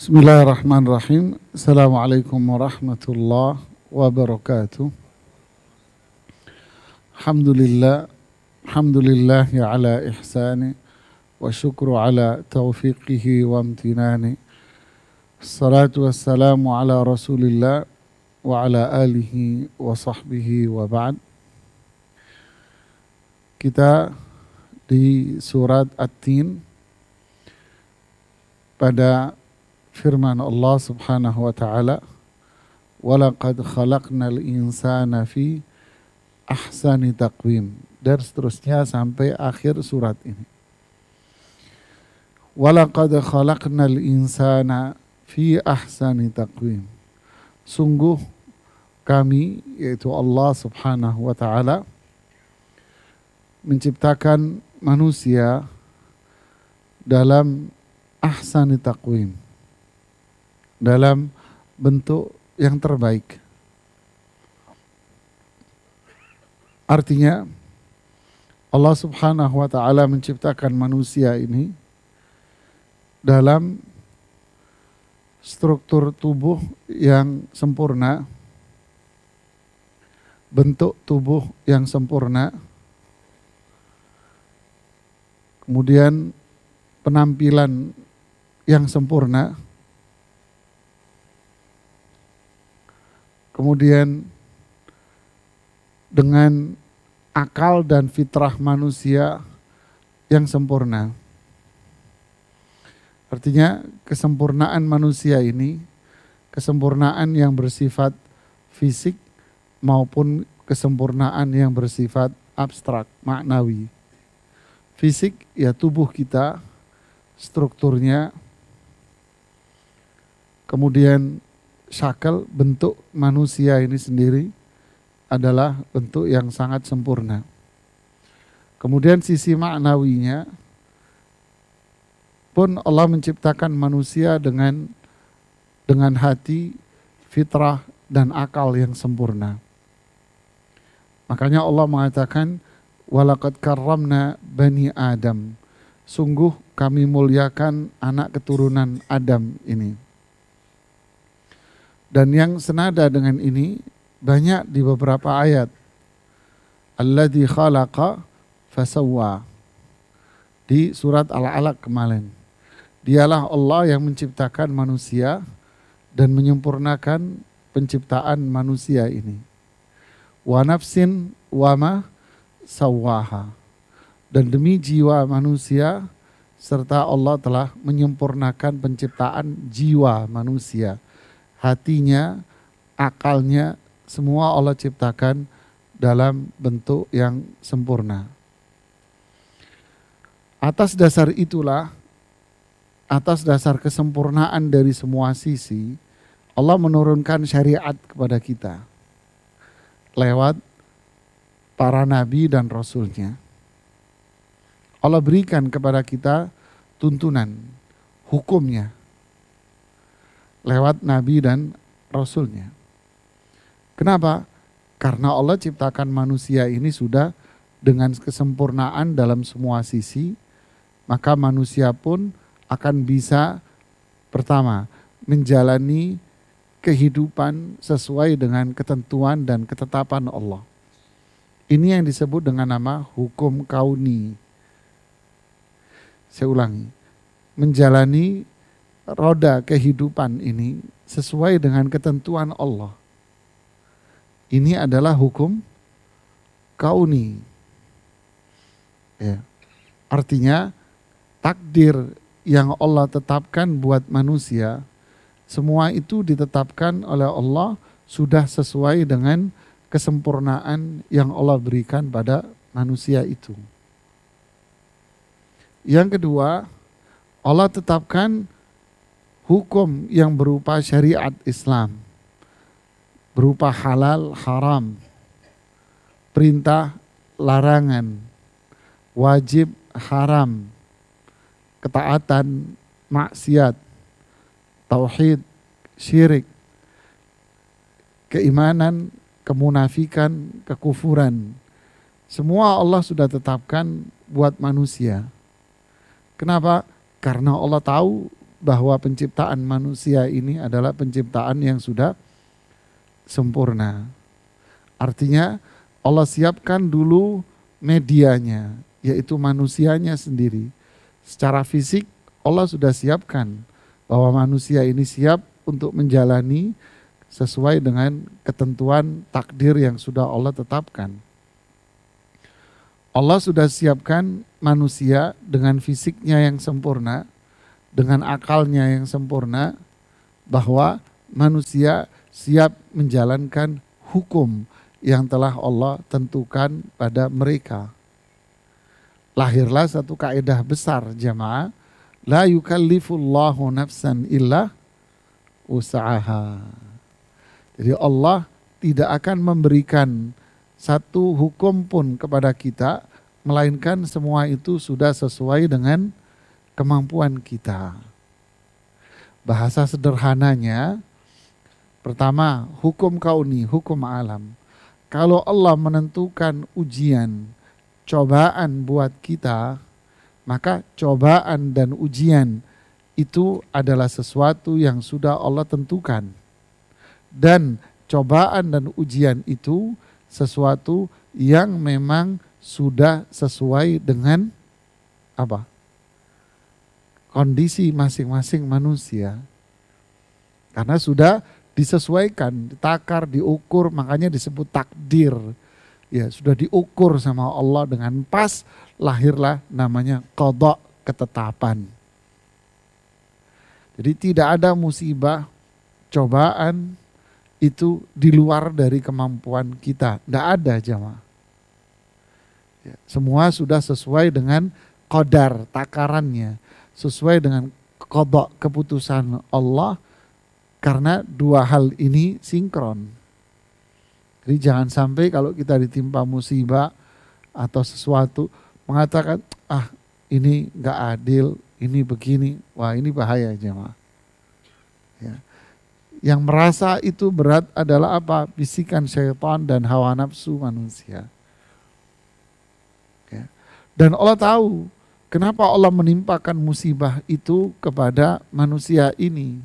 Bismillahirrahmanirrahim. Assalamualaikum warahmatullahi wabarakatuh. Alhamdulillahi ala ihsani wa syukru ala taufiqihi wa amtinani. Assalatu wassalamu ala rasulillah wa ala alihi wa sahbihi wa ba'd. Kita di surat At-Tin pada firman Allah Subhanahu wa taala, "Walaqad khalaqnal insana fi ahsani taqwim." Dan seterusnya sampai akhir surat ini. Walaqad khalaqnal insana fi ahsani taqwim. Sungguh kami, yaitu Allah Subhanahu wa taala, menciptakan manusia dalam ahsani taqwim, dalam bentuk yang terbaik. Artinya Allah Subhanahu wa taala menciptakan manusia ini dalam struktur tubuh yang sempurna, bentuk tubuh yang sempurna, kemudian penampilan yang sempurna, kemudian dengan akal dan fitrah manusia yang sempurna. Artinya kesempurnaan manusia ini, kesempurnaan yang bersifat fisik maupun kesempurnaan yang bersifat abstrak, maknawi. Fisik ya tubuh kita, strukturnya, kemudian syakal, bentuk manusia ini sendiri adalah bentuk yang sangat sempurna. Kemudian sisi maknawinya pun Allah menciptakan manusia dengan hati, fitrah, dan akal yang sempurna. Makanya Allah mengatakan, "Walaqad karramna bani Adam." Sungguh kami muliakan anak keturunan Adam ini. Dan yang senada dengan ini banyak di beberapa ayat. Alladzi khalaqa fasawwa. Di surat Al-Alaq kemarin. Dialah Allah yang menciptakan manusia dan menyempurnakan penciptaan manusia ini. Wa nafsin wa ma sawwaha. Dan demi jiwa manusia, serta Allah telah menyempurnakan penciptaan jiwa manusia. Hatinya, akalnya, semua Allah ciptakan dalam bentuk yang sempurna. Atas dasar itulah, atas dasar kesempurnaan dari semua sisi, Allah menurunkan syariat kepada kita lewat para nabi dan rasulnya. Allah berikan kepada kita tuntunan, hukumnya, lewat nabi dan rasulnya. Kenapa? Karena Allah ciptakan manusia ini sudah dengan kesempurnaan dalam semua sisi, maka manusia pun akan bisa, pertama, menjalani kehidupan sesuai dengan ketentuan dan ketetapan Allah. Ini yang disebut dengan nama hukum kauni. Saya ulangi, menjalani roda kehidupan ini sesuai dengan ketentuan Allah. Ini adalah hukum kauni. Ya. Artinya takdir yang Allah tetapkan buat manusia, semua itu ditetapkan oleh Allah sudah sesuai dengan kesempurnaan yang Allah berikan pada manusia itu. Yang kedua, Allah tetapkan hukum yang berupa syariat Islam, berupa halal, haram, perintah, larangan, wajib, haram, ketaatan, maksiat, tauhid, syirik, keimanan, kemunafikan, kekufuran. Semua Allah sudah tetapkan buat manusia. Kenapa? Karena Allah tahu bahwa penciptaan manusia ini adalah penciptaan yang sudah sempurna. Artinya Allah siapkan dulu medianya, yaitu manusianya sendiri. Secara fisik Allah sudah siapkan bahwa manusia ini siap untuk menjalani sesuai dengan ketentuan takdir yang sudah Allah tetapkan. Allah sudah siapkan manusia dengan fisiknya yang sempurna, dengan akalnya yang sempurna, bahwa manusia siap menjalankan hukum yang telah Allah tentukan pada mereka. Lahirlah satu kaidah besar jamaah, la yukallifullahu nafsan illa usaha. Jadi Allah tidak akan memberikan satu hukum pun kepada kita, melainkan semua itu sudah sesuai dengan kemampuan kita. Bahasa sederhananya, pertama, hukum kauni, hukum alam. Kalau Allah menentukan ujian, cobaan buat kita, maka cobaan dan ujian itu adalah sesuatu yang sudah Allah tentukan. Dan cobaan dan ujian itu sesuatu yang memang sudah sesuai dengan apa? Kondisi masing-masing manusia. Karena sudah disesuaikan, ditakar, diukur, makanya disebut takdir. Ya, sudah diukur sama Allah dengan pas, lahirlah namanya qadha, ketetapan. Jadi tidak ada musibah, cobaan itu di luar dari kemampuan kita. Tidak ada jamaah. Ya, semua sudah sesuai dengan qadar, takarannya. Sesuai dengan qadha, keputusan Allah. Karena dua hal ini sinkron. Jadi jangan sampai kalau kita ditimpa musibah atau sesuatu mengatakan, ah ini gak adil, ini begini. Wah ini bahaya jemaah. Ya. Yang merasa itu berat adalah apa? Bisikan syaitan dan hawa nafsu manusia. Ya. Dan Allah tahu kenapa Allah menimpakan musibah itu kepada manusia ini.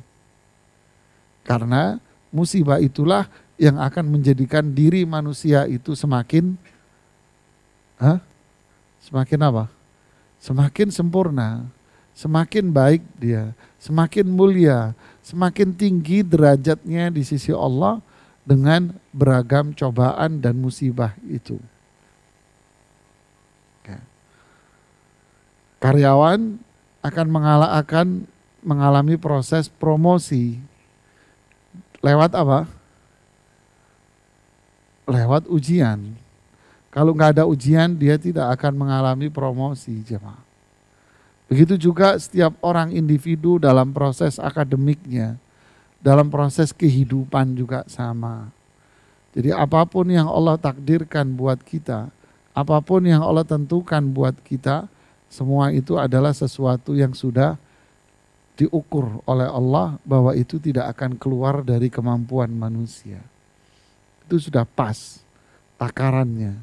Karena musibah itulah yang akan menjadikan diri manusia itu semakin semakin apa? Semakin sempurna, semakin baik dia, semakin mulia, semakin tinggi derajatnya di sisi Allah dengan beragam cobaan dan musibah itu. Karyawan akan mengalami proses promosi. Lewat apa? Lewat ujian. Kalau nggak ada ujian, dia tidak akan mengalami promosi, jemaah. Begitu juga setiap orang individu dalam proses akademiknya, dalam proses kehidupan juga sama. Jadi apapun yang Allah takdirkan buat kita, apapun yang Allah tentukan buat kita, semua itu adalah sesuatu yang sudah diukur oleh Allah bahwa itu tidak akan keluar dari kemampuan manusia. Itu sudah pas takarannya.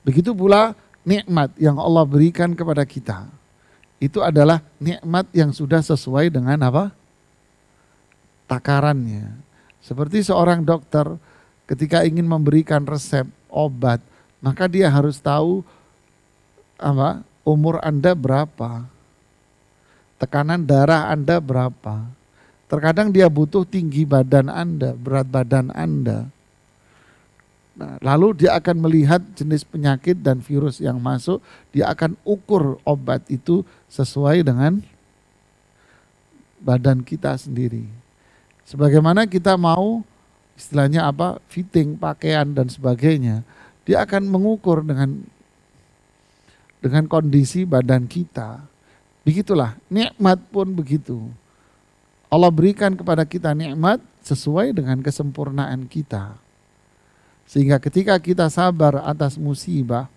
Begitu pula nikmat yang Allah berikan kepada kita. Itu adalah nikmat yang sudah sesuai dengan apa? Takarannya. Seperti seorang dokter ketika ingin memberikan resep obat, maka dia harus tahu apa? Umur Anda berapa? Tekanan darah Anda berapa? Terkadang dia butuh tinggi badan Anda, berat badan Anda. Nah, lalu dia akan melihat jenis penyakit dan virus yang masuk, dia akan ukur obat itu sesuai dengan badan kita sendiri. Sebagaimana kita mau istilahnya apa? Fitting pakaian dan sebagainya, dia akan mengukur dengan kondisi badan kita. Begitulah, nikmat pun begitu. Allah berikan kepada kita nikmat sesuai dengan kesempurnaan kita. Sehingga ketika kita sabar atas musibah,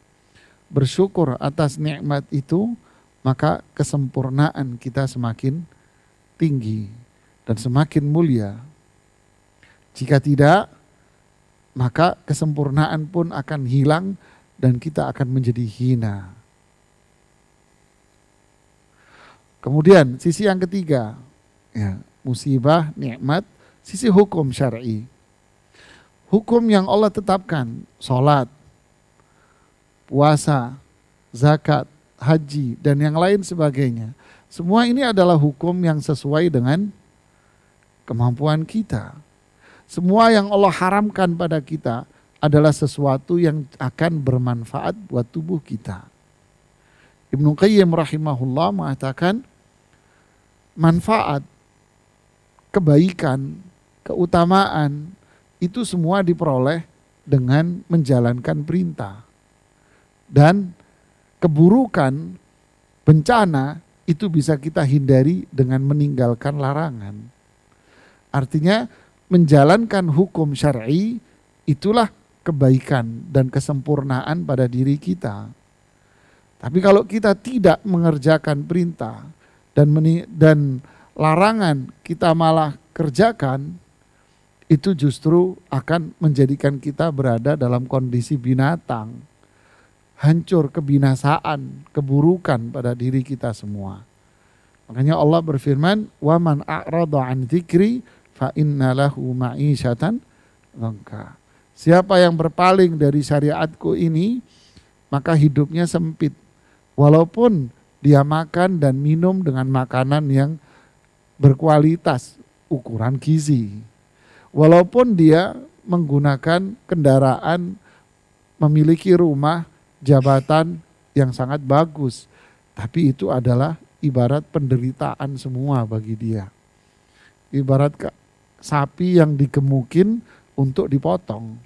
bersyukur atas nikmat itu, maka kesempurnaan kita semakin tinggi dan semakin mulia. Jika tidak, maka kesempurnaan pun akan hilang dan kita akan menjadi hina. Kemudian sisi yang ketiga, ya, musibah, nikmat, sisi hukum syar'i. Hukum yang Allah tetapkan, sholat, puasa, zakat, haji, dan yang lain sebagainya. Semua ini adalah hukum yang sesuai dengan kemampuan kita. Semua yang Allah haramkan pada kita adalah sesuatu yang akan bermanfaat buat tubuh kita. Ibnu Qayyim rahimahullah mengatakan manfaat, kebaikan, keutamaan itu semua diperoleh dengan menjalankan perintah. Dan keburukan, bencana itu bisa kita hindari dengan meninggalkan larangan. Artinya menjalankan hukum syar'i itulah kebaikan dan kesempurnaan pada diri kita. Tapi kalau kita tidak mengerjakan perintah dan larangan kita malah kerjakan, itu justru akan menjadikan kita berada dalam kondisi binatang. Hancur, kebinasaan, keburukan pada diri kita semua. Makanya Allah berfirman, "Wa man a'rada 'an dzikri fa inna lahu ma'isyatan dhanka." Siapa yang berpaling dari syariatku ini, maka hidupnya sempit. Walaupun dia makan dan minum dengan makanan yang berkualitas, ukuran gizi. Walaupun dia menggunakan kendaraan, memiliki rumah, jabatan yang sangat bagus. Tapi itu adalah ibarat penderitaan semua bagi dia. Ibarat sapi yang digemukin untuk dipotong.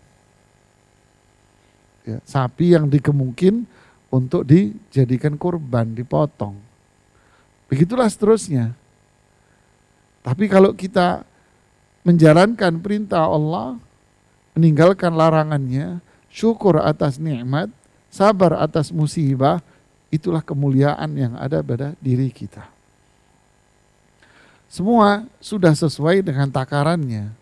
Ya, sapi yang digemukin untuk dijadikan kurban, dipotong. Begitulah seterusnya. Tapi kalau kita menjalankan perintah Allah, meninggalkan larangannya, syukur atas nikmat, sabar atas musibah, itulah kemuliaan yang ada pada diri kita. Semua sudah sesuai dengan takarannya.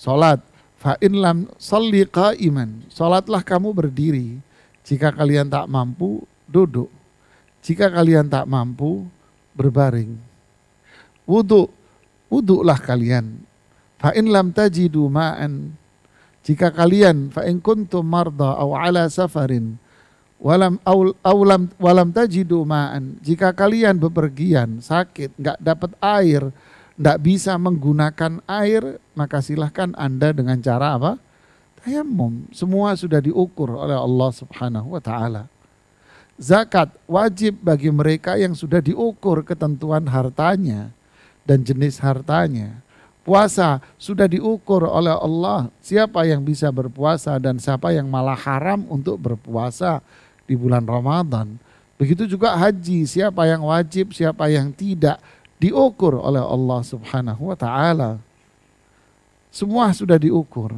Salat, fa in lam shalli qa'iman, salatlah kamu berdiri. Jika kalian tak mampu, duduk. Jika kalian tak mampu, berbaring. Wuduklah kalian. Fa in lam tajidu ma'an, jika kalian fa in kuntum marda aw ala safarin walam tajidu ma'an, jika kalian bepergian, sakit, enggak dapat air, enggak bisa menggunakan air, maka silahkan Anda dengan cara apa? Tayammum. Semua sudah diukur oleh Allah Subhanahu wa taala. Zakat wajib bagi mereka yang sudah diukur ketentuan hartanya dan jenis hartanya. Puasa sudah diukur oleh Allah, siapa yang bisa berpuasa dan siapa yang malah haram untuk berpuasa di bulan Ramadan. Begitu juga haji, siapa yang wajib, siapa yang tidak, diukur oleh Allah Subhanahu wa taala. Semua sudah diukur.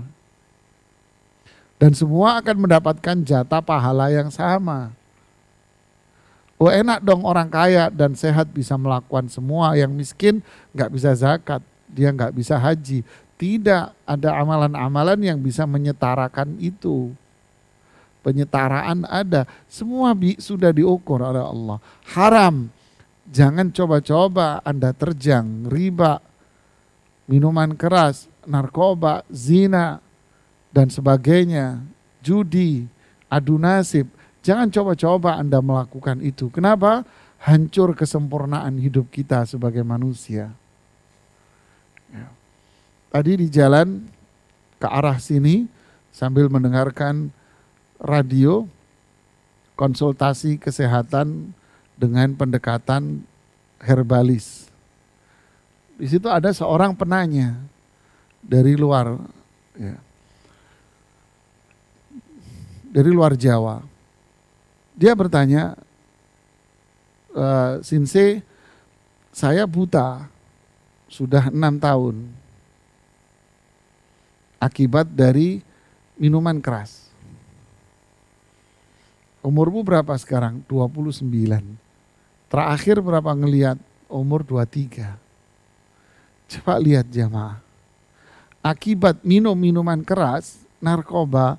Dan semua akan mendapatkan jatah pahala yang sama. Oh, enak dong orang kaya dan sehat bisa melakukan semua, yang miskin nggak bisa zakat, dia nggak bisa haji. Tidak ada amalan-amalan yang bisa menyetarakan itu. Penyetaraan ada, semua sudah diukur oleh Allah. Haram, jangan coba-coba Anda terjang riba, minuman keras, narkoba, zina, dan sebagainya, judi, adu nasib. Jangan coba-coba Anda melakukan itu. Kenapa? Hancur kesempurnaan hidup kita sebagai manusia. Ya. Tadi di jalan ke arah sini sambil mendengarkan radio, konsultasi kesehatan dengan pendekatan herbalis. Di situ ada seorang penanya dari luar, ya, dari luar Jawa. Dia bertanya, Sinse, saya buta sudah 6 tahun akibat dari minuman keras. Umurmu berapa sekarang? 29. Terakhir berapa ngelihat? Umur 23. Coba lihat jamaah. Akibat minum minuman keras, narkoba,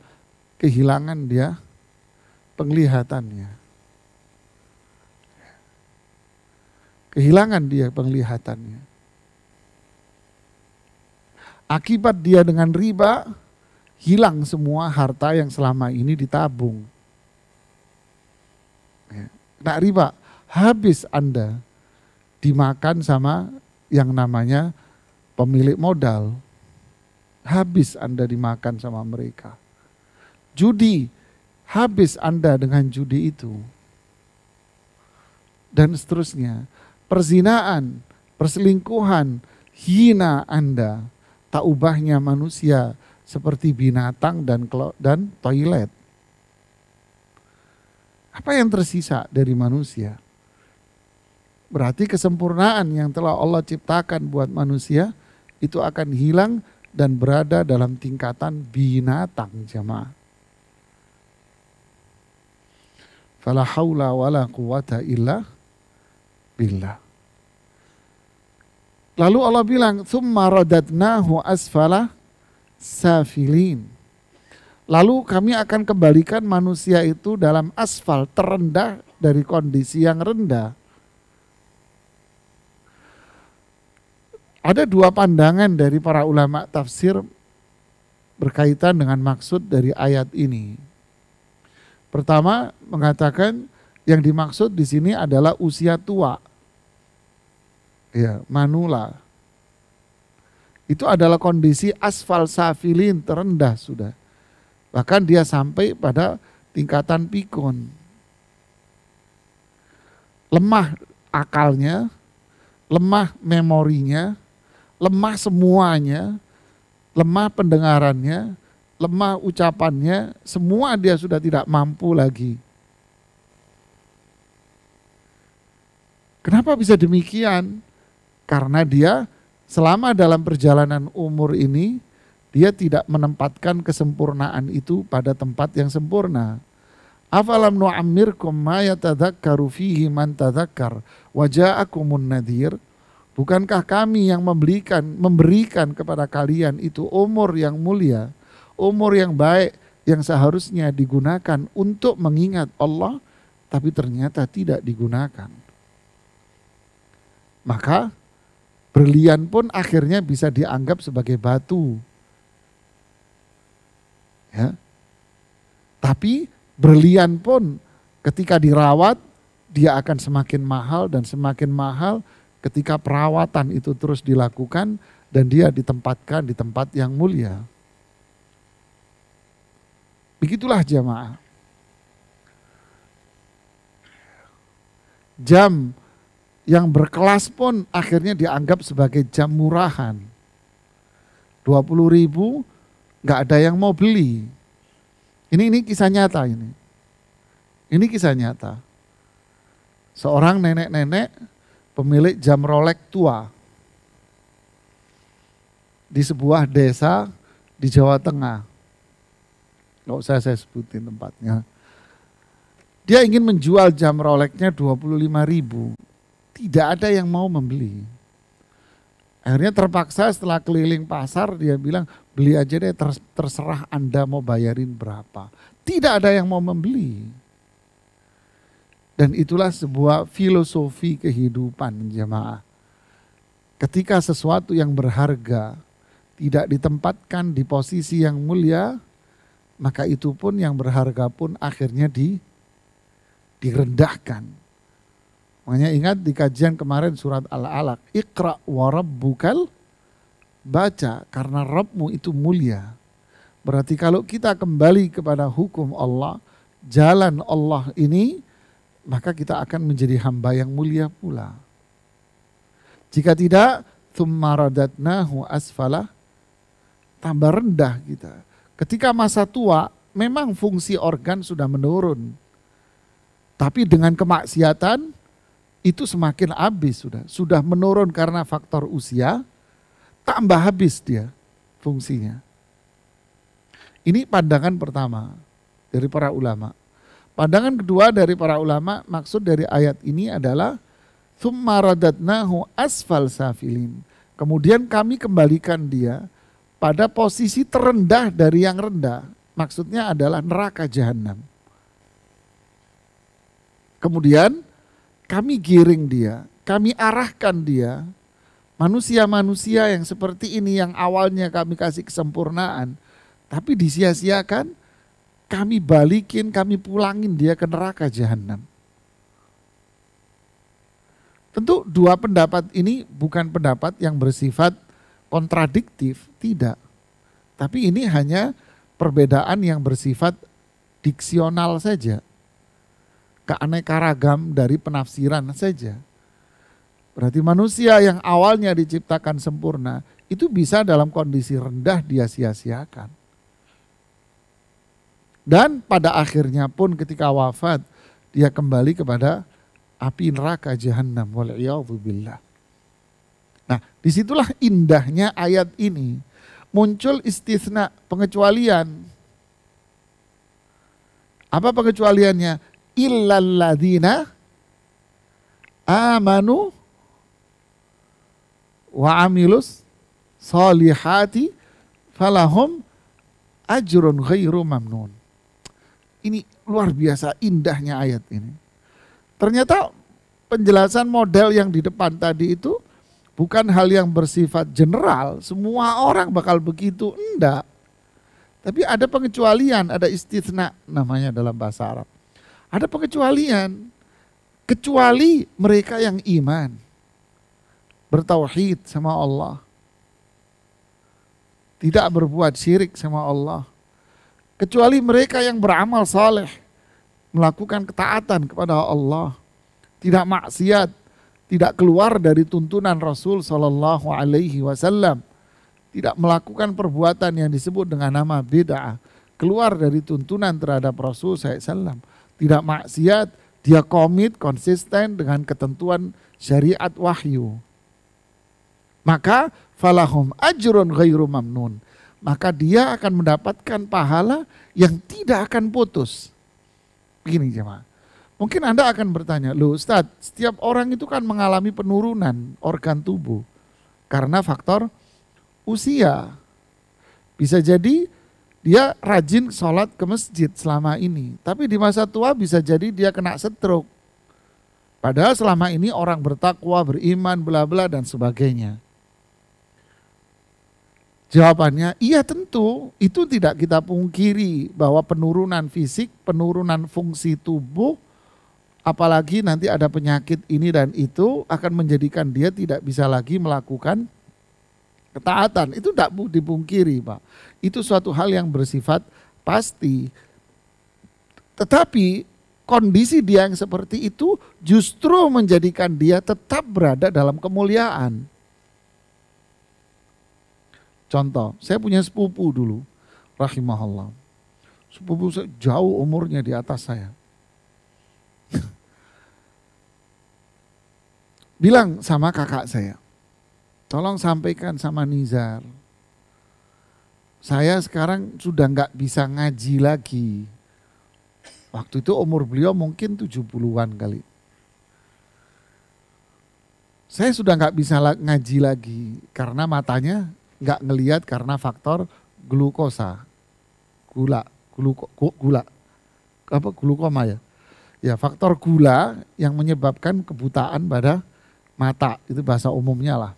kehilangan dia penglihatannya. kehilangan dia penglihatannya. Akibat dia dengan riba, hilang semua harta yang selama ini ditabung. Kena riba, habis Anda dimakan sama yang namanya pemilik modal. Habis Anda dimakan sama mereka. Judi, habis Anda dengan judi itu. Dan seterusnya. Perzinaan, perselingkuhan, hina Anda. Tak ubahnya manusia seperti binatang dan toilet. Apa yang tersisa dari manusia? Berarti kesempurnaan yang telah Allah ciptakan buat manusia itu akan hilang dan berada dalam tingkatan binatang, jamaah. Fala haula wala quwata illa billah. Lalu Allah bilang, "Tsumma radadnahu asfala safilin." Lalu kami akan kembalikan manusia itu dalam asfal, terendah dari kondisi yang rendah. Ada dua pandangan dari para ulama tafsir berkaitan dengan maksud dari ayat ini. Pertama mengatakan yang dimaksud di sini adalah usia tua. Ya, manula. Itu adalah kondisi asfal safilin, terendah sudah. Bahkan dia sampai pada tingkatan pikun. Lemah akalnya, lemah memorinya, lemah semuanya, lemah pendengarannya, lemah ucapannya, semua dia sudah tidak mampu lagi. Kenapa bisa demikian? Karena dia selama dalam perjalanan umur ini, dia tidak menempatkan kesempurnaan itu pada tempat yang sempurna. Afalam nu'ammirkum ma yatadzakkaru fihi man tadzakkar wa ja'akumun nadhir. Bukankah kami yang memberikan kepada kalian itu umur yang mulia, umur yang baik yang seharusnya digunakan untuk mengingat Allah, tapi ternyata tidak digunakan. Maka berlian pun akhirnya bisa dianggap sebagai batu. Ya. Tapi berlian pun ketika dirawat dia akan semakin mahal dan semakin mahal ketika perawatan itu terus dilakukan dan dia ditempatkan di tempat yang mulia. Begitulah jamaah. Jam yang berkelas pun akhirnya dianggap sebagai jam murahan. 20.000 nggak ada yang mau beli. Ini kisah nyata ini. Ini kisah nyata. Seorang nenek-nenek pemilik jam Rolex tua di sebuah desa di Jawa Tengah. Nggak usah saya sebutin tempatnya. Dia ingin menjual jam Rolexnya 25.000. Tidak ada yang mau membeli. Akhirnya terpaksa setelah keliling pasar dia bilang, beli aja deh, terserah Anda mau bayarin berapa. Tidak ada yang mau membeli. Dan itulah sebuah filosofi kehidupan jemaah. Ketika sesuatu yang berharga tidak ditempatkan di posisi yang mulia, maka itu pun yang berharga pun akhirnya direndahkan. Makanya ingat di kajian kemarin surat Al-Alaq, Iqra wa rabbukal, baca karena Rabbmu itu mulia. Berarti kalau kita kembali kepada hukum Allah, jalan Allah ini, maka kita akan menjadi hamba yang mulia pula. Jika tidak, tsumma radatnahu asfala, tambah rendah kita. Ketika masa tua, memang fungsi organ sudah menurun. Tapi dengan kemaksiatan, itu semakin habis sudah menurun karena faktor usia, tambah habis dia fungsinya. Ini pandangan pertama dari para ulama. Pandangan kedua dari para ulama, maksud dari ayat ini adalah tsumma radatnahu asfal safilin. Kemudian kami kembalikan dia pada posisi terendah dari yang rendah. Maksudnya adalah neraka jahanam. Kemudian kami giring dia kami arahkan dia, manusia-manusia yang seperti ini yang awalnya kami kasih kesempurnaan, tapi disia-siakan, kami balikin, kami pulangin dia ke neraka jahanam. Tentu dua pendapat ini bukan pendapat yang bersifat kontradiktif, tidak. Tapi ini hanya perbedaan yang bersifat diksional saja. Keanekaragam dari penafsiran saja. Berarti manusia yang awalnya diciptakan sempurna, itu bisa dalam kondisi rendah dia sia-siakan. Dan pada akhirnya pun ketika wafat, dia kembali kepada api neraka jahanam. Wal'iyadzubillah. Nah, disitulah indahnya ayat ini. Muncul istisna, pengecualian. Apa pengecualiannya? Illalladzina amanu wa amilus salihati falahum ajrun ghairu mamnun. Ini luar biasa indahnya ayat ini. Ternyata penjelasan model yang di depan tadi itu bukan hal yang bersifat general, semua orang bakal begitu, enggak. Tapi ada pengecualian, ada istisna namanya dalam bahasa Arab. Ada pengecualian, kecuali mereka yang iman, bertauhid sama Allah, tidak berbuat syirik sama Allah. Kecuali mereka yang beramal saleh, melakukan ketaatan kepada Allah, tidak maksiat, tidak keluar dari tuntunan Rasul Sallallahu Alaihi Wasallam, tidak melakukan perbuatan yang disebut dengan nama bid'ah, keluar dari tuntunan terhadap Rasul SAW, tidak maksiat, dia komit konsisten dengan ketentuan syariat wahyu. Maka falahum ajrun ghairu mamnun. Maka dia akan mendapatkan pahala yang tidak akan putus. Begini jemaah. Mungkin Anda akan bertanya, loh Ustadz, setiap orang itu kan mengalami penurunan organ tubuh. Karena faktor usia. Bisa jadi dia rajin sholat ke masjid selama ini. Tapi di masa tua bisa jadi dia kena stroke. Padahal selama ini orang bertakwa, beriman, bla bla dan sebagainya. Jawabannya, iya tentu, itu tidak kita pungkiri bahwa penurunan fisik, penurunan fungsi tubuh, apalagi nanti ada penyakit ini dan itu akan menjadikan dia tidak bisa lagi melakukan ketaatan. Itu tidak dipungkiri Pak. Itu suatu hal yang bersifat pasti. Tetapi kondisi dia yang seperti itu justru menjadikan dia tetap berada dalam kemuliaan. Contoh, saya punya sepupu dulu, rahimahullah. Sepupu saya jauh umurnya di atas saya. Bilang sama kakak saya, tolong sampaikan sama Nizar, saya sekarang sudah nggak bisa ngaji lagi. Waktu itu umur beliau mungkin 70-an kali. Saya sudah nggak bisa ngaji lagi karena matanya nggak ngelihat karena faktor glukosa, glukoma ya. Ya faktor gula yang menyebabkan kebutaan pada mata, itu bahasa umumnya lah.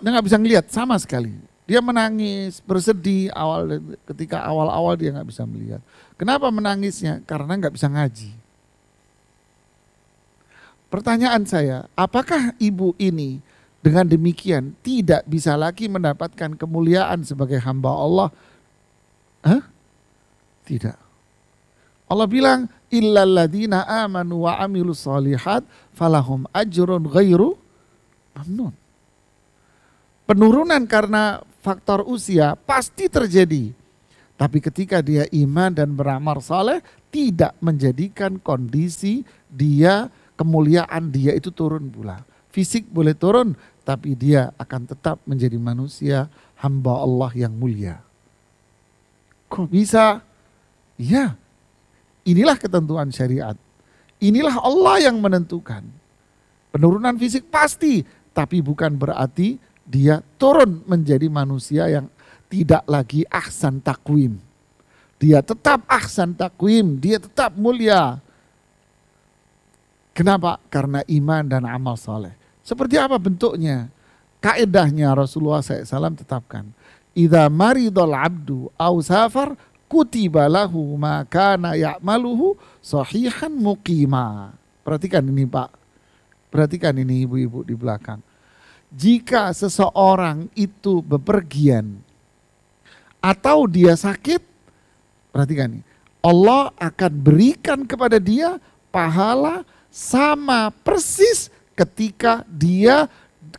Dia nggak bisa ngelihat sama sekali. Dia menangis, bersedih ketika awal-awal dia nggak bisa melihat. Kenapa menangisnya? Karena nggak bisa ngaji. Pertanyaan saya, apakah ibu ini dengan demikian tidak bisa lagi mendapatkan kemuliaan sebagai hamba Allah? Tidak. Allah bilang, illalladzina amanu wa amilus solihat falahum ajrun ghairu mamnun. Penurunan karena faktor usia pasti terjadi. Tapi ketika dia iman dan beramal saleh, tidak menjadikan kondisi dia, kemuliaan dia itu turun pula. Fisik boleh turun, tapi dia akan tetap menjadi manusia hamba Allah yang mulia. Kok bisa? Ya, inilah ketentuan syariat. Inilah Allah yang menentukan. Penurunan fisik pasti, tapi bukan berarti dia turun menjadi manusia yang tidak lagi ahsan takwim. Dia tetap ahsan takwim, dia tetap mulia. Kenapa? Karena iman dan amal soleh. Seperti apa bentuknya? Kaedahnya Rasulullah SAW tetapkan. Idza maridul abdu aw safar kutiba lahu ma kana ya'maluhu sahihan muqima. Perhatikan ini Pak. Perhatikan ini ibu-ibu di belakang. Jika seseorang itu bepergian atau dia sakit, perhatikan ini. Allah akan berikan kepada dia pahala sama persis ketika dia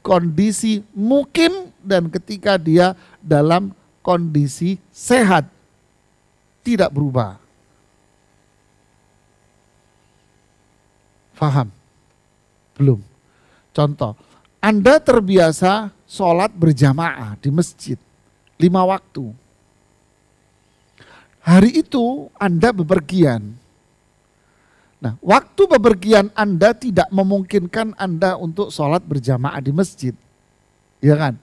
kondisi mukim dan ketika dia dalam kondisi sehat. Tidak berubah. Faham? Belum. Contoh, Anda terbiasa sholat berjamaah di masjid 5 waktu. Hari itu Anda bepergian. Nah, waktu bepergian Anda tidak memungkinkan Anda untuk sholat berjamaah di masjid. Ya kan?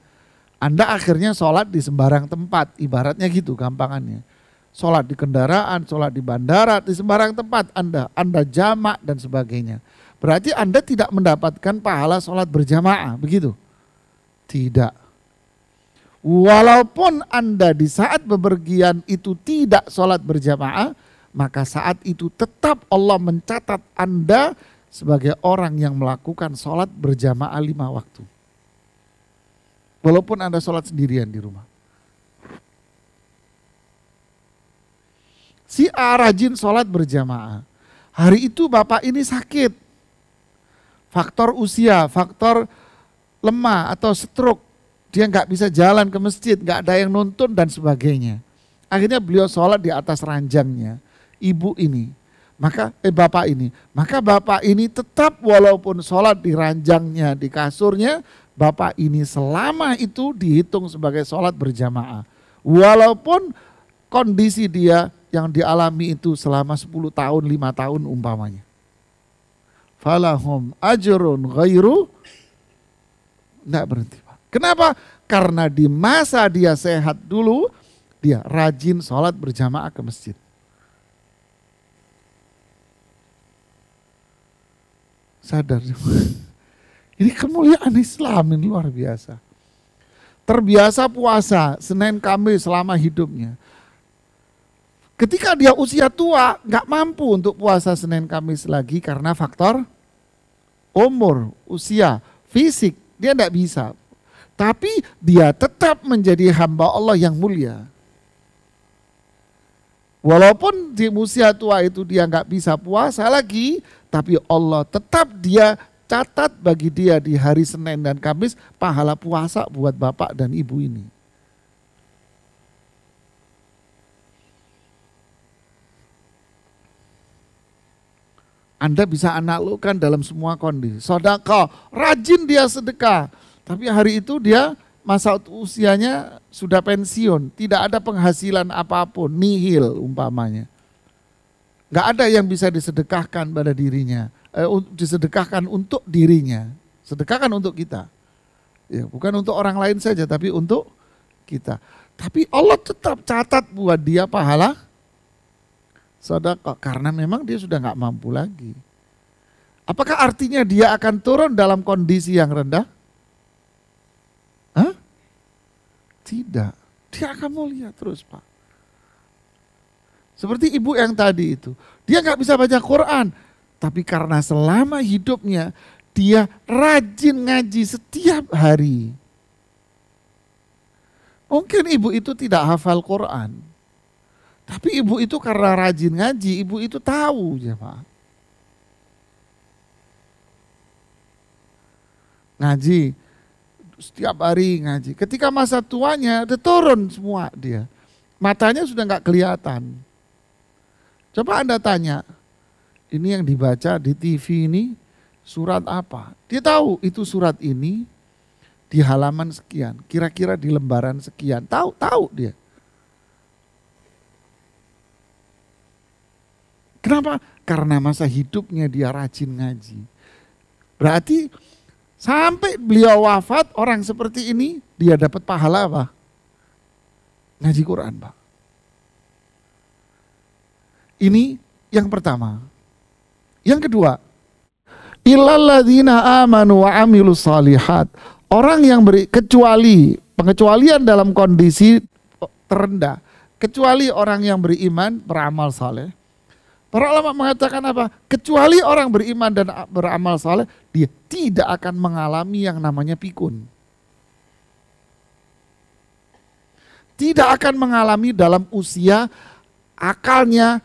Anda akhirnya sholat di sembarang tempat, ibaratnya gitu gampangannya. Sholat di kendaraan, sholat di bandara, di sembarang tempat Anda jamak dan sebagainya. Berarti Anda tidak mendapatkan pahala sholat berjamaah, begitu? Tidak. Walaupun Anda di saat bepergian itu tidak sholat berjamaah, maka saat itu tetap Allah mencatat Anda sebagai orang yang melakukan sholat berjamaah 5 waktu. Walaupun Anda sholat sendirian di rumah. Si A rajin sholat berjamaah. Hari itu bapak ini sakit. Faktor usia, faktor lemah atau stroke. Dia nggak bisa jalan ke masjid, nggak ada yang nuntun dan sebagainya. Akhirnya beliau sholat di atas ranjangnya. Ibu ini, bapak ini tetap walaupun sholat di ranjangnya, di kasurnya, bapak ini selama itu dihitung sebagai sholat berjamaah. Walaupun kondisi dia yang dialami itu selama 10 tahun, 5 tahun umpamanya. Falahum ajrun ghairu, enggak berhenti Pak. Kenapa? Karena di masa dia sehat dulu, dia rajin sholat berjamaah ke masjid. Sadar. Ini kemuliaan Islam yang luar biasa. Terbiasa puasa Senin Kamis selama hidupnya. Ketika dia usia tua, nggak mampu untuk puasa Senin Kamis lagi karena faktor umur, usia, fisik, dia nggak bisa. Tapi dia tetap menjadi hamba Allah yang mulia. Walaupun di usia tua itu dia nggak bisa puasa lagi, tapi Allah tetap dia catat bagi dia di hari Senin dan Kamis pahala puasa buat bapak dan ibu ini. Anda bisa analogkan dalam semua kondisi. Sedekah, rajin dia sedekah. Tapi hari itu dia masa usianya sudah pensiun. Tidak ada penghasilan apapun, nihil umpamanya. Gak ada yang bisa disedekahkan pada dirinya. Disedekahkan untuk dirinya. Sedekahkan untuk kita. Ya, bukan untuk orang lain saja, tapi untuk kita. Tapi Allah tetap catat buat dia pahala sedekah karena memang dia sudah nggak mampu lagi. Apakah artinya dia akan turun dalam kondisi yang rendah? Hah? Tidak. Dia akan mulia terus Pak. Seperti ibu yang tadi itu. Dia nggak bisa baca Quran. Tapi karena selama hidupnya dia rajin ngaji setiap hari. Mungkin ibu itu tidak hafal Quran. Tapi ibu itu karena rajin ngaji, ibu itu tahu ya Pak. Ngaji, setiap hari ngaji. Ketika masa tuanya, udah turun semua dia. Matanya sudah nggak kelihatan. Coba Anda tanya, ini yang dibaca di TV ini surat apa? Dia tahu itu surat ini di halaman sekian, kira-kira di lembaran sekian. Tahu dia. Kenapa? Karena masa hidupnya dia rajin ngaji. Berarti sampai beliau wafat orang seperti ini dia dapat pahala apa? Ngaji Quran Pak. Ini yang pertama. Yang kedua, Illalladzina amanu wa amilus salihat. Orang yang kecuali pengecualian dalam kondisi terendah, kecuali orang yang beriman beramal saleh. Para ulama mengatakan apa? Kecuali orang beriman dan beramal saleh, dia tidak akan mengalami yang namanya pikun. Tidak akan mengalami dalam usia akalnya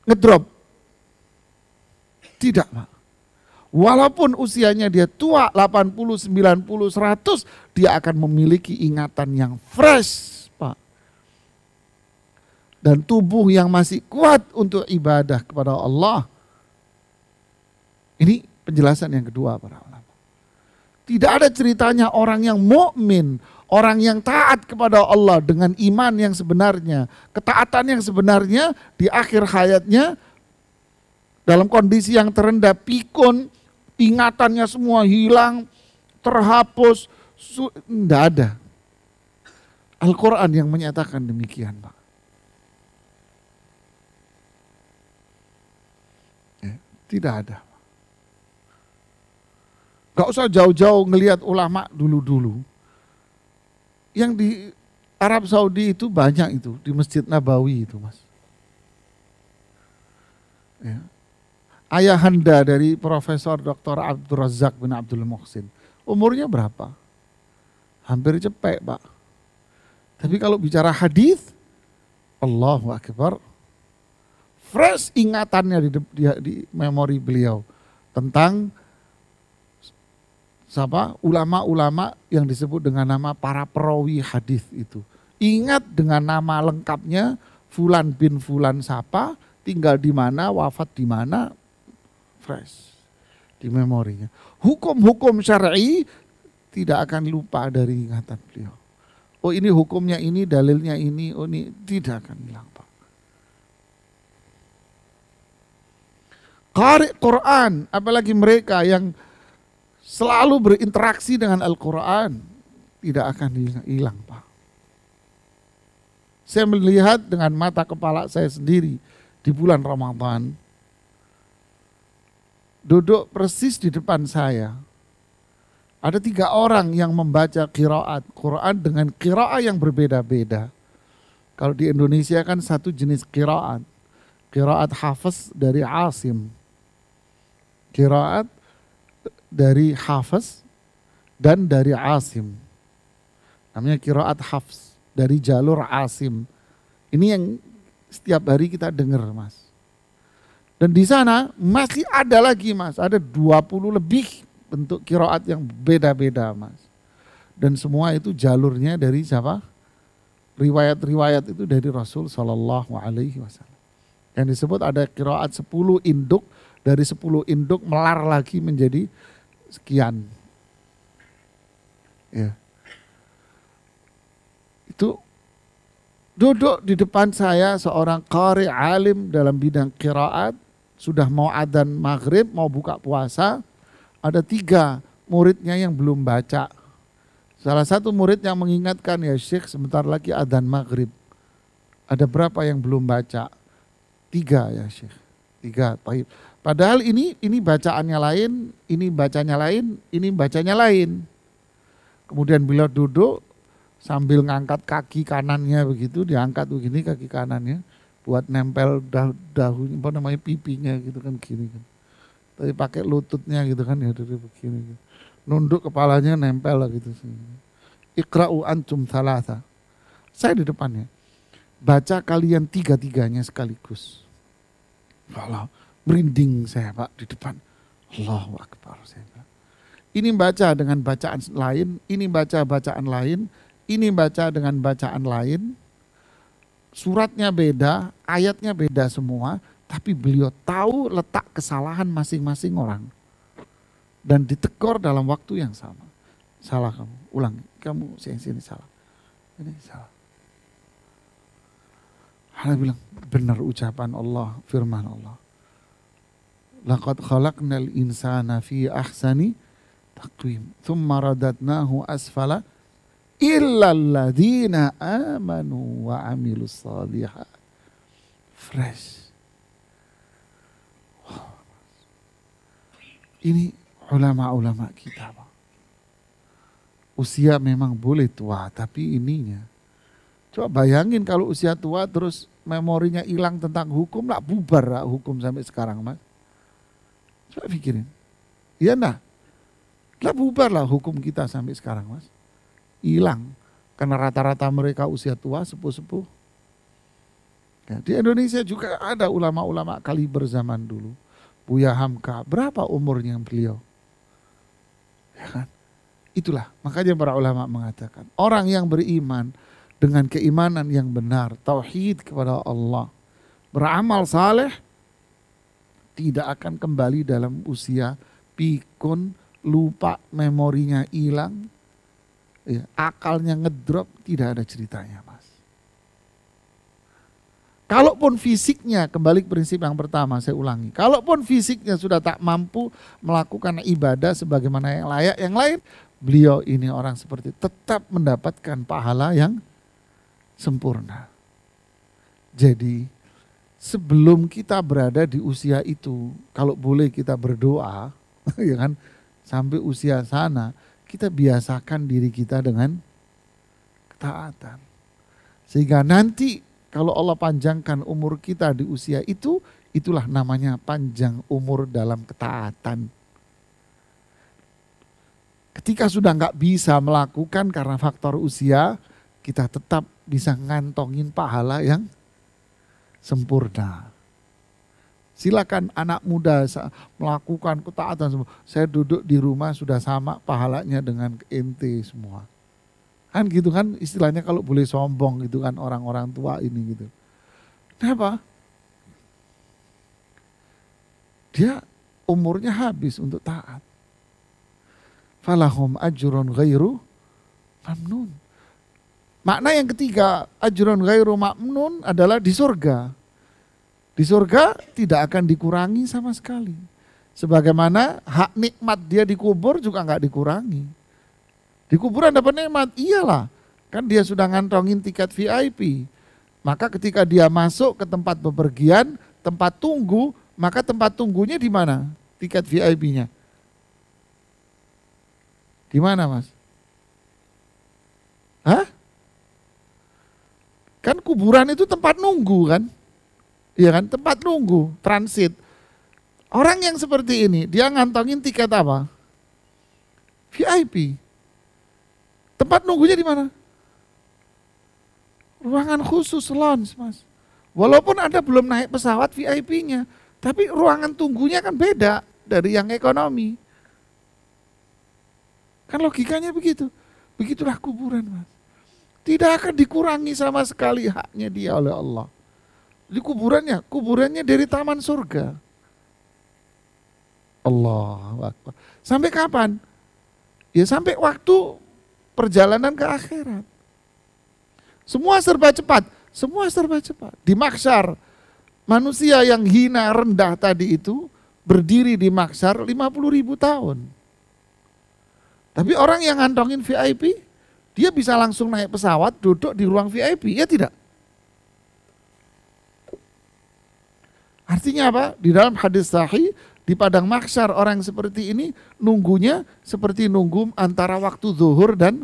ngedrop. Tidak, Pak. Walaupun usianya dia tua 80, 90, 100, dia akan memiliki ingatan yang fresh, Pak. Dan tubuh yang masih kuat untuk ibadah kepada Allah. Ini penjelasan yang kedua para ulama. Tidak ada ceritanya orang yang mukmin, orang yang taat kepada Allah dengan iman yang sebenarnya, ketaatan yang sebenarnya di akhir hayatnya dalam kondisi yang terendah, pikun, ingatannya semua hilang, terhapus, tidak ada. Al-Quran yang menyatakan demikian, Pak. Ya, tidak ada. Gak usah jauh-jauh ngelihat ulama dulu-dulu. Yang di Arab Saudi itu banyak itu, di Masjid Nabawi itu, Mas. Ya. Ayahanda dari Profesor Dr. Abdul Razak bin Abdul Muhsin. Umurnya berapa? Hampir cepek, Pak. Tapi kalau bicara hadis, Allahu Akbar. Fresh ingatannya di memori beliau tentang ulama-ulama yang disebut dengan nama para perawi hadis itu. Ingat dengan nama lengkapnya, Fulan bin Fulan siapa, tinggal di mana, wafat di mana, fresh di memorinya. Hukum-hukum syar'i tidak akan lupa dari ingatan beliau. Oh ini hukumnya ini, dalilnya ini, oh ini tidak akan hilang, Pak. Qari Quran, apalagi mereka yang selalu berinteraksi dengan Al-Quran, tidak akan hilang, Pak. Saya melihat dengan mata kepala saya sendiri di bulan Ramadan, duduk persis di depan saya. Ada 3 orang yang membaca qiraat Quran dengan qiraat yang berbeda-beda. Kalau di Indonesia kan satu jenis qiraat. Qiraat Hafiz dari Asim. Qiraat dari Hafiz dan dari Asim. Namanya qiraat Hafiz dari jalur Asim. Ini yang setiap hari kita dengar, Mas. Dan di sana masih ada lagi, Mas, ada 20 lebih bentuk qiraat yang beda-beda, Mas. Dan semua itu jalurnya dari siapa? Riwayat-riwayat itu dari Rasul Shallallahu Alaihi Wasallam. Yang disebut ada qiraat 10 induk, dari 10 induk melar lagi menjadi sekian. Ya. Itu duduk di depan saya seorang qari alim dalam bidang qiraat. Sudah mau adzan maghrib, mau buka puasa, ada 3 muridnya yang belum baca. Salah satu murid yang mengingatkan, ya Syekh sebentar lagi adzan maghrib. Ada berapa yang belum baca? 3 ya Syekh. 3, taib. Padahal ini bacaannya lain, ini bacanya lain, ini bacanya lain. Kemudian beliau duduk sambil ngangkat kaki kanannya begitu, diangkat begini kaki kanannya. Buat nempel dahu apa namanya pipinya gitu kan gini kan. Tapi pakai lututnya gitu kan ya dari begini. Gitu. Nunduk kepalanya nempel lah gitu. Iqra'u antum thalatha. Saya di depannya. Baca kalian 3-3-nya sekaligus. Allah, merinding saya, Pak, di depan. Allahu Akbar saya. Ini baca dengan bacaan lain, ini baca bacaan lain, ini baca dengan bacaan lain. Suratnya beda, ayatnya beda semua, tapi beliau tahu letak kesalahan masing-masing orang. Dan ditegur dalam waktu yang sama. Salah kamu, ulang, kamu sini salah. Ini salah. Allah bilang, benar ucapan Allah, firman Allah. Laqad khalaqnal insana fi ahsani taqwim, thumma radadnahu asfala illalladzina amanu wa amilus shalihat. Fresh. Ini ulama-ulama kita, Pak. Usia memang boleh tua, tapi ininya. Coba bayangin kalau usia tua terus memorinya hilang tentang hukum, lah bubar lah hukum sampai sekarang, Mas. Coba pikirin. Iya nah, lah bubar lah hukum kita sampai sekarang, Mas. Hilang. Karena rata-rata mereka usia tua, sepuh-sepuh. Ya, di Indonesia juga ada ulama-ulama kaliber zaman dulu. Buya Hamka, berapa umurnya beliau? Ya kan? Itulah, makanya para ulama mengatakan, orang yang beriman dengan keimanan yang benar, tauhid kepada Allah, beramal saleh, tidak akan kembali dalam usia pikun, lupa, memorinya hilang, ya, akalnya ngedrop, tidak ada ceritanya, Mas. Kalaupun fisiknya, kembali ke prinsip yang pertama, saya ulangi. Kalaupun fisiknya sudah tak mampu melakukan ibadah sebagaimana yang layak, yang lain, beliau ini orang seperti tetap mendapatkan pahala yang sempurna. Jadi sebelum kita berada di usia itu, kalau boleh kita berdoa, ya kan, sampai usia sana, kita biasakan diri kita dengan ketaatan. Sehingga nanti kalau Allah panjangkan umur kita di usia itu, itulah namanya panjang umur dalam ketaatan. Ketika sudah nggak bisa melakukan karena faktor usia, kita tetap bisa ngantongin pahala yang sempurna. Silakan anak muda melakukan ketaatan semua. Saya duduk di rumah sudah sama pahalanya dengan ente semua. Kan gitu kan istilahnya kalau boleh sombong gitu kan orang-orang tua ini gitu. Kenapa? Dia umurnya habis untuk taat. Falahum ajrun ghairu mamnun. Makna yang ketiga, ajrun ghairu mamnun adalah di surga. Di surga tidak akan dikurangi sama sekali. Sebagaimana hak nikmat dia dikubur juga enggak dikurangi. Di kuburan dapat nikmat, iyalah. Kan dia sudah ngantongin tiket VIP. Maka ketika dia masuk ke tempat bepergian, tempat tunggu, maka tempat tunggunya di mana? Tiket VIP-nya. Di mana, Mas? Hah? Kan kuburan itu tempat nunggu kan? Iya kan? Tempat nunggu, transit. Orang yang seperti ini, dia ngantongin tiket apa? VIP. Tempat nunggunya di mana? Ruangan khusus lounge, Mas. Walaupun Anda belum naik pesawat VIP-nya, tapi ruangan tunggunya kan beda dari yang ekonomi. Kan logikanya begitu. Begitulah kuburan, Mas. Tidak akan dikurangi sama sekali haknya dia oleh Allah. Di kuburannya dari taman surga. Allahu Akbar. Sampai kapan? Ya sampai waktu perjalanan ke akhirat. Semua serba cepat. Di mahsyar, manusia yang hina rendah tadi itu berdiri di mahsyar 50.000 tahun. Tapi orang yang ngantongin VIP, dia bisa langsung naik pesawat, duduk di ruang VIP, ya tidak? Artinya apa? Di dalam hadis sahih, di padang mahsyar orang seperti ini nunggunya seperti nunggu antara waktu zuhur dan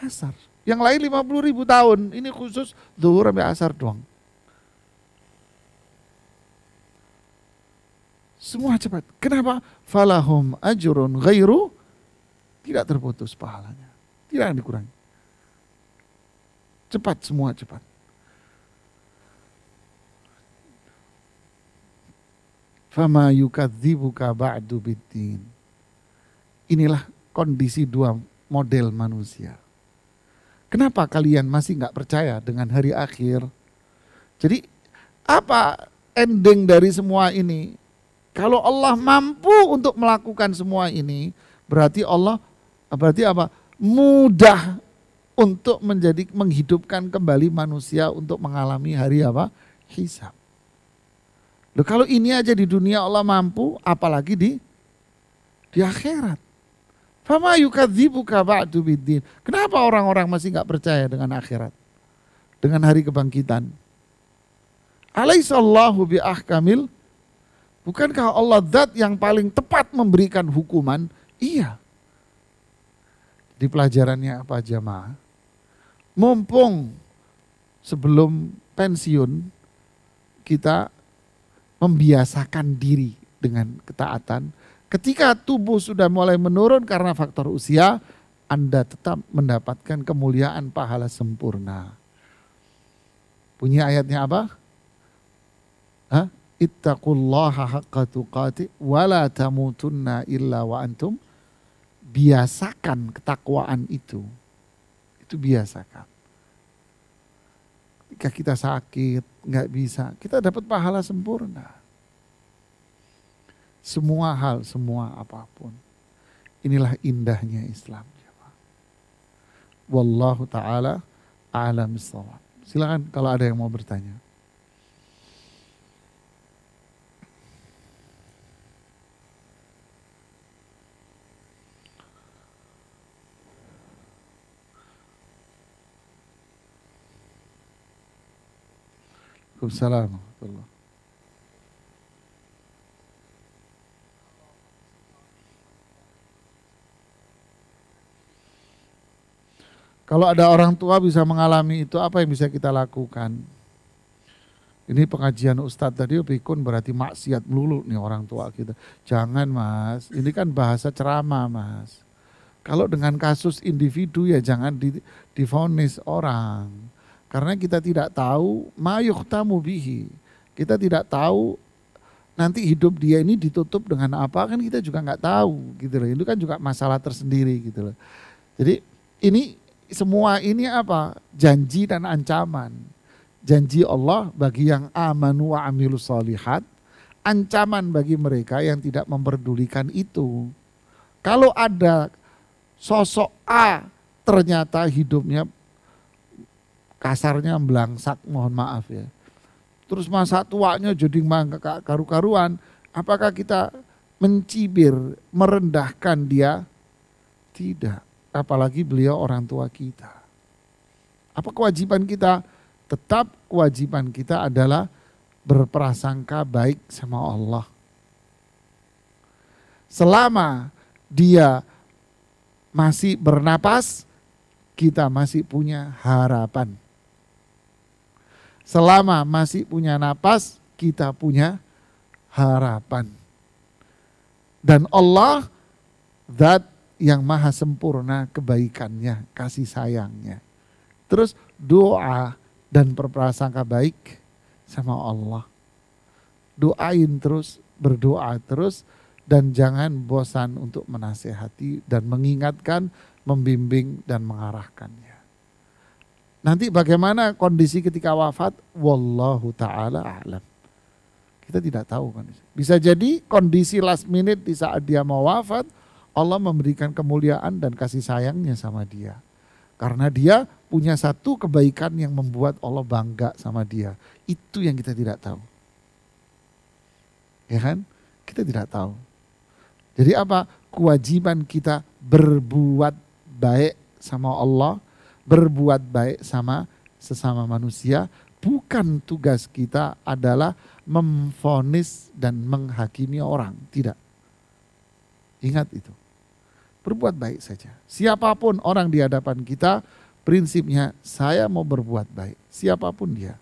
asar. Yang lain 50.000 tahun, ini khusus zuhur sampai asar doang. Semua cepat. Kenapa? Falahum ajrun ghairu, tidak terputus pahalanya. Tidak akan dikurangi. Cepat, semua cepat. Fama yukadzibuka ba'du biddin. Inilah kondisi dua model manusia. Kenapa kalian masih nggak percaya dengan hari akhir? Jadi apa ending dari semua ini? Kalau Allah mampu untuk melakukan semua ini, berarti Allah apa? Mudah untuk menghidupkan kembali manusia untuk mengalami hari apa? Hisab. Loh, kalau ini aja di dunia Allah mampu, apalagi di akhirat. Fama yukadzibuka ba'du biddin. Kenapa orang-orang masih nggak percaya dengan akhirat? Dengan hari kebangkitan? Alaihissallahu biahkamil Bukankah Allah zat yang paling tepat memberikan hukuman? Iya. Di pelajarannya apa jamaah? Mumpung sebelum pensiun kita membiasakan diri dengan ketaatan. Ketika tubuh sudah mulai menurun karena faktor usia, Anda tetap mendapatkan kemuliaan pahala sempurna. Bunyi ayatnya apa? Hah? Ittaqullaha haqqa tuqatih wa la tamutunna illa wa antum. Biasakan ketakwaan itu. Itu biasakan. Ketika kita sakit, nggak bisa, kita dapat pahala sempurna. Semua hal, semua apapun. Inilah indahnya Islam. Wallahu ta'ala a'lam bissawab. Silakan kalau ada yang mau bertanya. Waalaikumsalam warahmatullahi. Kalau ada orang tua bisa mengalami itu, apa yang bisa kita lakukan? Ini pengajian Ustadz tadi, pikun berarti maksiat melulu nih orang tua kita. Jangan mas, ini kan bahasa ceramah mas. Kalau dengan kasus individu ya jangan divonis orang. Karena kita tidak tahu ma yuhtamu bihi. Kita tidak tahu nanti hidup dia ini ditutup dengan apa, kan kita juga nggak tahu gitu loh. Itu kan juga masalah tersendiri gitu loh. Jadi ini semua ini apa? Janji dan ancaman. Janji Allah bagi yang amanu wa amilus solihat, ancaman bagi mereka yang tidak memperdulikan itu. Kalau ada sosok A ternyata hidupnya kasarnya belangsak, mohon maaf ya. Terus masa tuanya jadi karu-karuan, apakah kita mencibir, merendahkan dia? Tidak, apalagi beliau orang tua kita. Apa kewajiban kita? Tetap kewajiban kita adalah berprasangka baik sama Allah. Selama dia masih bernapas, kita masih punya harapan. Selama masih punya napas, kita punya harapan. Dan Allah, zat yang maha sempurna kebaikannya, kasih sayangnya. Terus doa dan berprasangka baik sama Allah. Doain terus, berdoa terus, dan jangan bosan untuk menasehati dan mengingatkan, membimbing dan mengarahkannya. Nanti bagaimana kondisi ketika wafat? Wallahu ta'ala a'lam. Kita tidak tahu kondisi. Bisa jadi kondisi last minute di saat dia mau wafat, Allah memberikan kemuliaan dan kasih sayangnya sama dia. Karena dia punya satu kebaikan yang membuat Allah bangga sama dia. Itu yang kita tidak tahu. Ya kan? Kita tidak tahu. Jadi apa? Kewajiban kita berbuat baik sama Allah, berbuat baik sama sesama manusia. Bukan tugas kita adalah memvonis dan menghakimi orang. Tidak. Ingat itu. Berbuat baik saja. Siapapun orang di hadapan kita, prinsipnya saya mau berbuat baik. Siapapun dia.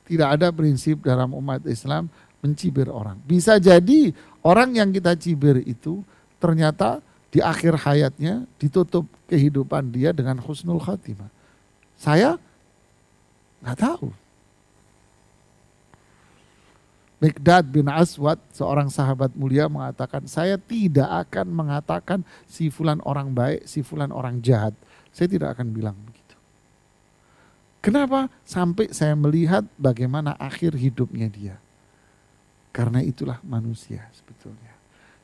Tidak ada prinsip dalam umat Islam mencibir orang. Bisa jadi orang yang kita cibir itu ternyata di akhir hayatnya ditutup kehidupan dia dengan husnul khatimah. Saya nggak tahu. Miqdad bin Aswad, seorang sahabat mulia mengatakan, saya tidak akan mengatakan si fulan orang baik, si fulan orang jahat. Saya tidak akan bilang begitu. Kenapa? Sampai saya melihat bagaimana akhir hidupnya dia. Karena itulah manusia sebetulnya.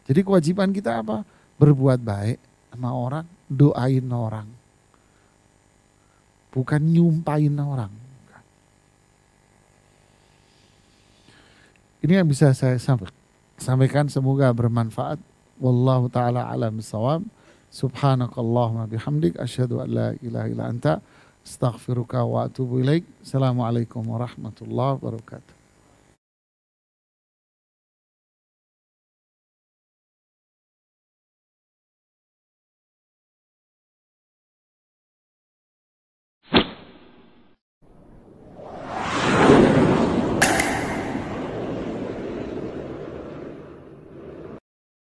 Jadi kewajiban kita apa? Berbuat baik sama orang, doain orang. Bukan nyumpain orang. Ini yang bisa saya sampaikan, semoga bermanfaat. Wallahu ta'ala alam bissawab. Subhanakallahumma bihamdik asyhadu an la ilaha illa anta Astaghfiruka wa atubu ilaik. Assalamualaikum warahmatullahi wabarakatuh.